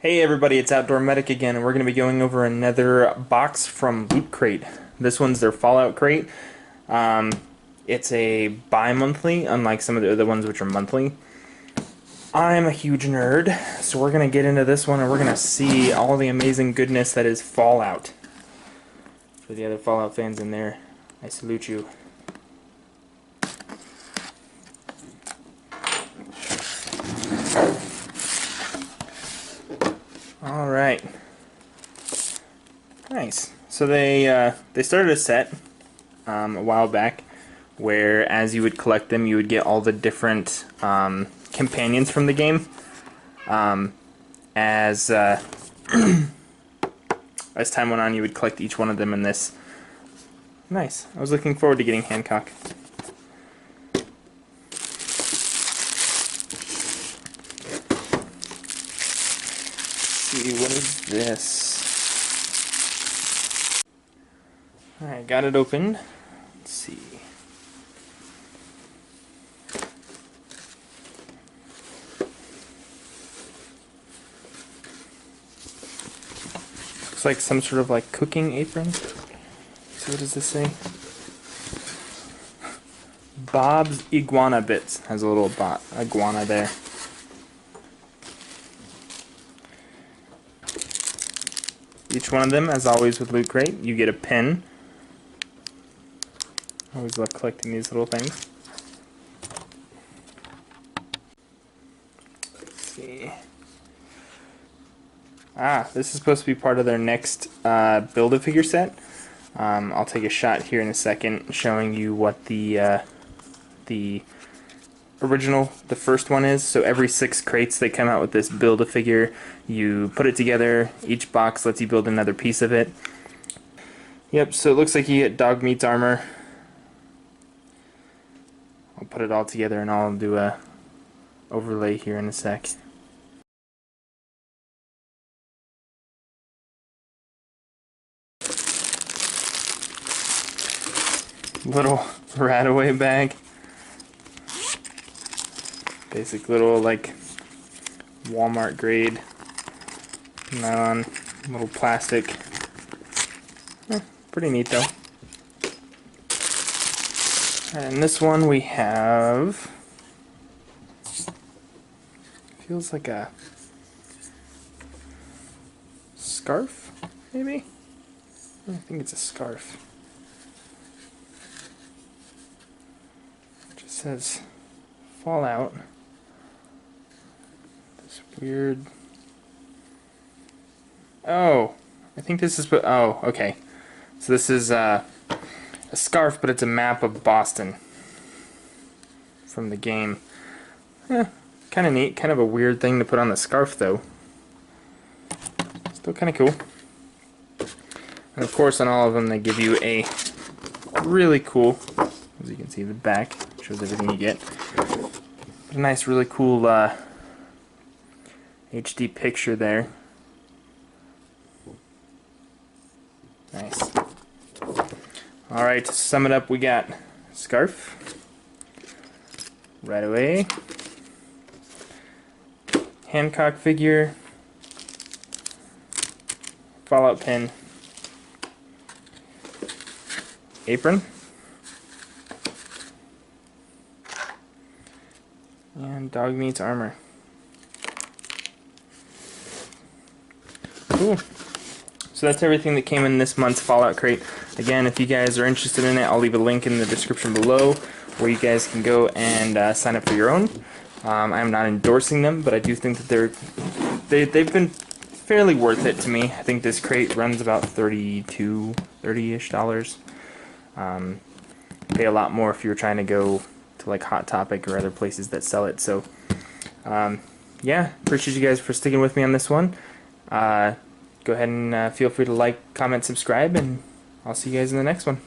Hey everybody, it's Outdoor Medic again, and we're going to be going over another box from Loot Crate. This one's their Fallout crate. It's a bi-monthly, unlike some of the other ones which are monthly. I'm a huge nerd, so we're going to get into this one and we're going to see all the amazing goodness that is Fallout. For the other Fallout fans in there, I salute you. Alright. Nice. So they started a set a while back where as you would collect them you would get all the different companions from the game. As as time went on you would collect each one of them in this. Nice. I was looking forward to getting Hancock. See, what is this? Alright, got it open. Let's see. Looks like some sort of like cooking apron. So what does this say? Bob's Iguana Bits. Has a little iguana there. Each one of them, as always with Loot Crate, you get a pin. Always love collecting these little things. Let's see. This is supposed to be part of their next Build-A-Figure set. I'll take a shot here in a second showing you what the original, the first one is. So every 6 crates they come out with this Build-A-Figure. You put it together, each box lets you build another piece of it. Yep, so it looks like you get dog meat's armor. I'll put it all together and I'll do a overlay here in a sec. Little Radaway bag. Basic little like Walmart grade nylon, little plastic. Pretty neat though. And this one we have, feels like a scarf, maybe? I think it's a scarf. It just says Fallout. This weird. Oh, I think this is. Oh, okay. So this is a scarf, but it's a map of Boston from the game. Kind of neat. Kind of a weird thing to put on the scarf, though. Still kind of cool. And of course, on all of them, they give you a really cool, as you can see, the back shows everything you get. A nice, really cool HD picture there. Nice. Alright, to sum it up, we got scarf, Radaway, Hancock figure, Fallout pin, apron, and dog meat's armor. Cool. So that's everything that came in this month's Fallout crate. Again, if you guys are interested in it, I'll leave a link in the description below where you guys can go and sign up for your own. I'm not endorsing them, but I do think that they've been fairly worth it to me. I think this crate runs about $30-ish. Pay a lot more if you were trying to go to like Hot Topic or other places that sell it. So, yeah, appreciate you guys for sticking with me on this one. Go ahead and feel free to like, comment, subscribe, and I'll see you guys in the next one.